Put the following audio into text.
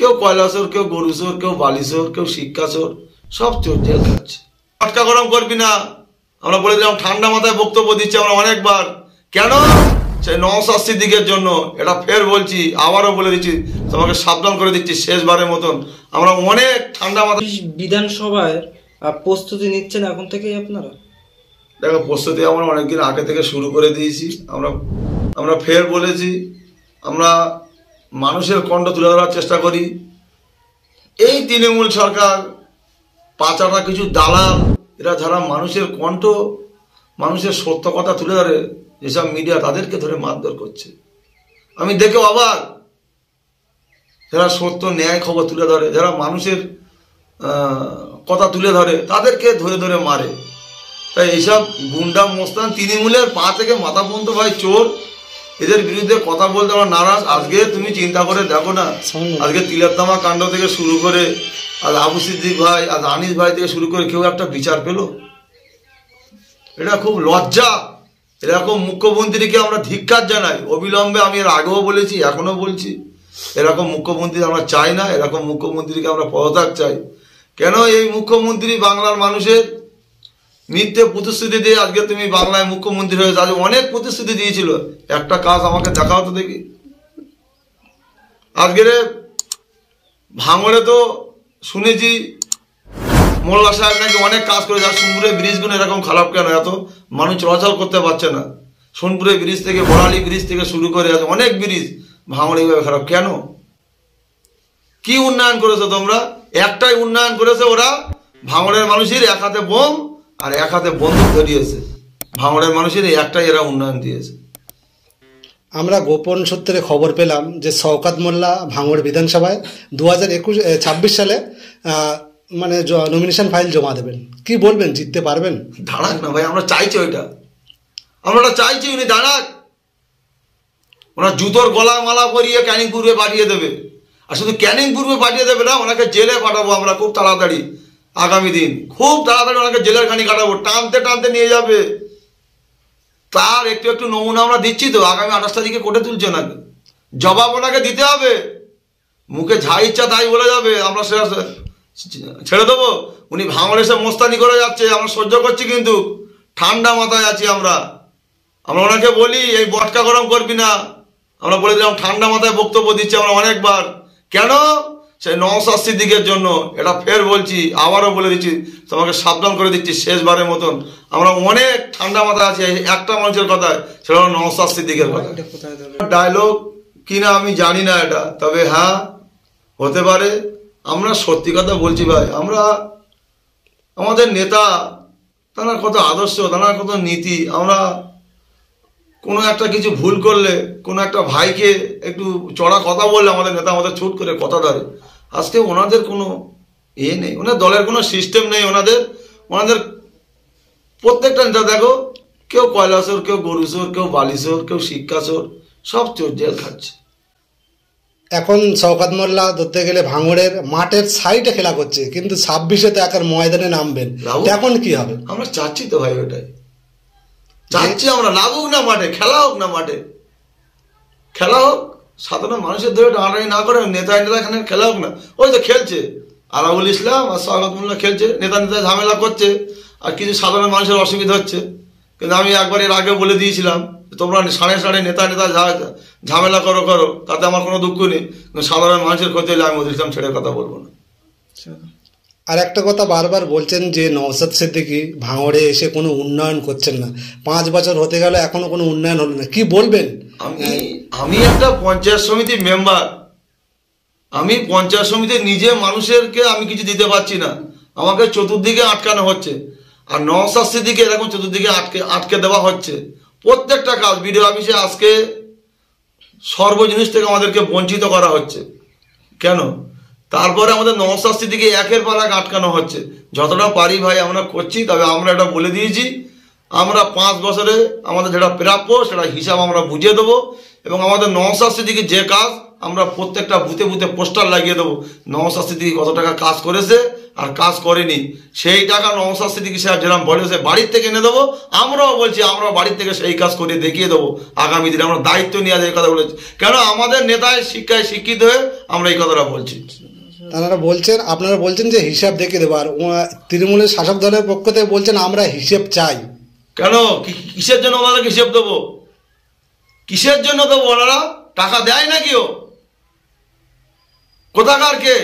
কেউ কয়লাচোর, কেউ গরুচোর, কেউ বালিচোর, কেউ শিক্ষাচোর, সব চোর জেল খাচ্ছে। আটকা গরম করবি না, আমরা বলে দিলাম। ঠান্ডা মাথায় বক্তব্য দিচ্ছি আমরা অনেকবার। কেন? সেই নওশাদ সিদ্দিকের জন্য। এটা ফের বলছি, আবারও বলে দিচ্ছি, তোমাকে সাবধান করে দিচ্ছি শেষবারের মতন। আমরা অনেক ঠান্ডা মাথায় বিধানসভায় প্রস্তুতি নিচ্ছেন এখন থেকেই আপনারা? দেখো, প্রস্তুতি আমরা অনেকদিন আগে থেকে শুরু করে দিয়েছি। আমরা ফের বলেছি, আমরা মানুষের কণ্ঠ তুলে ধরার চেষ্টা করি। এই তৃণমূল সরকার পাঁচাটা কিছু দালাল, এরা যারা মানুষের কণ্ঠ, মানুষের সত্য কথা তুলে ধরে, যেসব মিডিয়া, তাদেরকে ধরে মারধর করছে। আমি দেখে অবাক। যারা সত্য ন্যায় খবর তুলে ধরে, যারা মানুষের কথা তুলে ধরে, তাদেরকে ধরে ধরে মারে। তাই এইসব গুন্ডা মোস্তান তৃণমূলের পা থেকে মাথা পর্যন্ত ভাই চোর, এদের বিরুদ্ধে কথা বলতে আমার নারাজ। আজকে তুমি চিন্তা করে দেখো না, আজকে তিলোত্তমা কাণ্ড থেকে শুরু করে, আজ আবু সিদ্দিক ভাই, আজ আনিস ভাই থেকে শুরু করে কেউ একটা বিচার পেল? এটা খুব লজ্জা। এরকম মুখ্যমন্ত্রীকে আমরা ধিক্কার জানাই অবিলম্বে। আমি এর আগেও বলেছি, এখনো বলছি, এরকম মুখ্যমন্ত্রী আমরা চাই না। এরকম মুখ্যমন্ত্রীকে আমরা পদত্যাগ চাই। কেন? এই মুখ্যমন্ত্রী বাংলার মানুষের মিথ্যে প্রতিশ্রুতি দিয়ে আজকে তুমি বাংলায় মুখ্যমন্ত্রী হয়েছে। আজ অনেক প্রতিশ্রুতি দিয়েছিল, একটা কাজ আমাকে দেখাও তো দেখি। আজকের ভাঙড়ে তো শুনেছি মোল্লা সাহেব নাকি অনেক কাজ করে। যা সোনপুরের ব্রিজগুলো এরকম খারাপ কেন? এত মানুষ চলাচল করতে পারছে না। সোনপুরের ব্রিজ থেকে, বড়ালি ব্রিজ থেকে শুরু করে অনেক ব্রিজ ভাঙড়ে এইভাবে খারাপ কেন? কি উন্নয়ন করেছো তোমরা? একটাই উন্নয়ন করেছে ওরা, ভাঙড়ের মানুষের এক হাতে বোম আর এক হাতে বন্দুক ধরিয়েছে। ভাঙড়ের মানুষের একটাই এরা উন্নয়ন দিয়েছে। আমরা গোপন সূত্রে খবর পেলাম যে শওকত মোল্লা ভাঙড় বিধানসভায় 2026 সালে মানে নমিনেশন ফাইল জমা দেবেন। কি বলবেন, জিততে পারবেন? দাঁড়াক না ভাই, আমরা চাইছি ওইটা, আমরা চাইছি উনি দাঁড়াক। ওনার জুতোর গলা মালা পরিয়ে ক্যানিং পূর্বে পাঠিয়ে দেবে। আর শুধু ক্যানিং পূর্বে পাঠিয়ে দেবে না, ওনাকে জেলে পাঠাবো আমরা খুব তাড়াতাড়ি। আগামী দিন খুব তাড়াতাড়ি ওনাকে জেলের খানি কাটাবো, টানতে টানতে নিয়ে যাবে। তার একটু একটু নমুনা আমরা দিচ্ছি তো। আগামী 28 তারিখে কোর্টে তুলছে ওনাকে, জবাব ওনাকে দিতে হবে। মুখে যা ইচ্ছা তাই বলে যাবে, আমরা সেটা ছেড়ে দেবো? উনি ভাঙড়ে এসে মোস্তানি করে যাচ্ছে, আমরা সহ্য করছি, কিন্তু ঠান্ডা মাথায় আছি আমরা। ওনাকে বলি, এই বটকা গরম করবি না, আমরা বলে দিলাম। ঠান্ডা মাথায় বক্তব্য দিচ্ছি আমরা অনেকবার। কেন? সেই নওশাদ সিদ্দিকের জন্য। এটা ফের বলছি, আবারও বলে দিচ্ছি, তোমাকে সাবধান করে দিচ্ছি শেষবারের মতন। আমরা অনেক ঠান্ডা মাথায় আছি একটা মানুষের কথায়, সেটা হলো নওশাদ সিদ্দিকের কথা। ডায়লগ কিনা আমি জানি না এটা, তবে হ্যাঁ হতে পারে। আমরা সত্যি কথা বলছি ভাই। আমরা আমাদের নেতা, তার কত আদর্শ, তার কত নীতি। আমরা কোনো একটা কিছু ভুল করলে, কোনো একটা ভাইকে একটু চড়া কথা বললে আমাদের নেতা আমাদের ছুট করে কথা ধরে। আজকে ওনাদের কোনো নেই, ওনার দলের কোনো সিস্টেম নেই। ওনাদের প্রত্যেকটা নেতা দেখো, কেউ কয়লাচোর, কেউ গরুচোর, কেউ বালিচোর, কেউ শিক্ষাচোর, সব চোর জেল খাচ্ছে। এখন শওকত মোল্লা ধরতে গেলে ভাঙড়ের মাঠের সাইডে খেলা করছে, কিন্তু 26-এ তো একার ময়দানে নামবেন, এখন কি হবে? আমরা চাচ্ছি তো ভাই, ওটাই চাচ্ছি আমরা। লাগুক না মাঠে, খেলা হোক না মাঠে, খেলা হোক। সাধারণ মানুষের ধরে টানাটানি না করে নেতা এখানে খেলা হোক না। ওই তো খেলছে আলাউল ইসলাম আর শওকত মোল্লা খেলছে, নেতা ঝামেলা করছে, আর কিছু সাধারণ মানুষের অসুবিধা হচ্ছে। কিন্তু আমি একবার এর আগে বলে দিয়েছিলাম, তোমরা সাড়ে নেতা ঝামেলা করো, তাতে আমার কোনো দুঃখ নেই। সাধারণ মানুষের ক্ষতি হলে আমি ওদের ছেড়ে কথা বলবো না। আর একটা কথা বারবার বলছেন যে নওশাদ সিদ্দিকী ভাঙড়ে এসে কোনো উন্নয়ন করছেন না। 5 বছর হতে গেল, এখনো কোনো উন্নয়ন হলো না। কি বলবেন? আমি একটা পঞ্চায়েত সমিতির মেম্বার। আমি পঞ্চায়েত সমিতির নিজে মানুষেরকে আমি কিছু দিতে পারছি না, আমাকে চতুর্দিকে আটকানো হচ্ছে। আর নওশাদ সিদ্দিকী এরকম চতুর্দিকে আটকে দেওয়া হচ্ছে। প্রত্যেকটা কাজ বিডিও অফিসে আজকে সর্ব জিনিস থেকে আমাদেরকে বঞ্চিত করা হচ্ছে। কেন? তারপরে আমাদের নওশাদ সিদ্দিকী একের পর এক আটকানো হচ্ছে। যতটা পারি ভাই আমরা করছি, তবে আমরা এটা বলে দিয়েছি, আমরা 5 বছরে আমাদের যেটা প্রাপ্য সেটা হিসাব আমরা বুঝিয়ে দেবো। এবং আমাদের নওশাদ সিদ্দিকী যে কাজ, আমরা প্রত্যেকটা বুথে বুথে পোস্টার লাগিয়ে দেবো, নওশাদ সিদ্দিকী কত টাকা কাজ করেছে আর কাজ করেনি, সেই টাকা নওশাদ সিদ্দিকী সাহেব যেরকম বলে সে বাড়ির থেকে এনে দেবো, আমরাও বলছি আমরা বাড়ির থেকে সেই কাজ করে দেখিয়ে দেবো আগামী দিনে। আমরা দায়িত্ব নিয়ে এই কথা বলেছি, কেন আমাদের নেতায় শিক্ষায় শিক্ষিত হয়ে আমরা এই কথাটা বলছি। তারা বলছেন, আপনারা বলছেন যে হিসাব দেখে দেবো, আর তৃণমূলের শাসক দলের পক্ষ থেকে বলছেন আমরা হিসেব চাই। কেন কিসের জন্য ওনাদেরকে হিসেব দেবো? কিসের জন্য দেবো? ওনারা টাকা দেয় নাকি? ও কোথাকার কে?